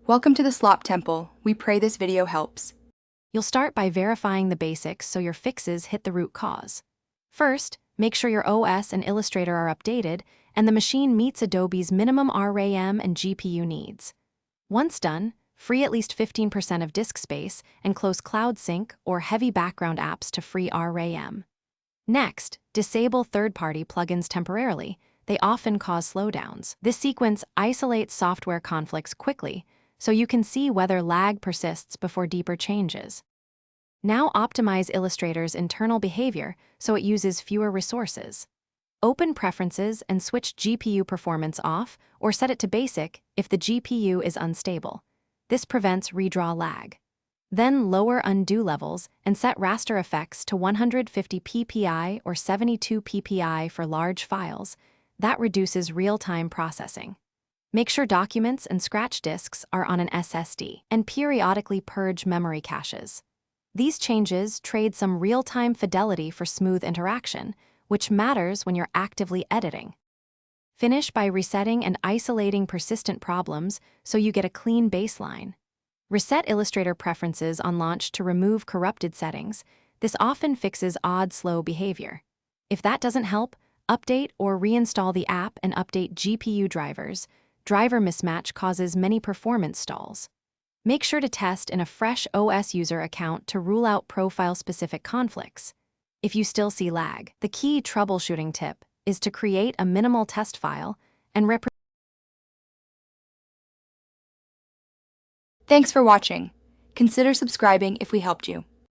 Welcome to the Slop Temple. We pray this video helps. You'll start by verifying the basics so your fixes hit the root cause. First, make sure your OS and Illustrator are updated and the machine meets Adobe's minimum RAM and GPU needs. Once done, free at least 15% of disk space and close Cloud Sync or heavy background apps to free RAM. Next, disable third-party plugins temporarily. They often cause slowdowns. This sequence isolates software conflicts quickly, so you can see whether lag persists before deeper changes. Now optimize Illustrator's internal behavior so it uses fewer resources. Open Preferences and switch GPU performance off or set it to basic if the GPU is unstable. This prevents redraw lag. Then lower undo levels and set raster effects to 150 ppi or 72 ppi for large files. That reduces real-time processing. Make sure documents and scratch disks are on an SSD, and periodically purge memory caches. These changes trade some real-time fidelity for smooth interaction, which matters when you're actively editing. Finish by resetting and isolating persistent problems so you get a clean baseline. Reset Illustrator preferences on launch to remove corrupted settings. This often fixes odd, slow behavior. If that doesn't help, update or reinstall the app and update GPU drivers. Driver mismatch causes many performance stalls. Make sure to test in a fresh OS user account to rule out profile-specific conflicts. If you still see lag, the key troubleshooting tip is to create a minimal test file and Thanks for watching. Consider subscribing if we helped you.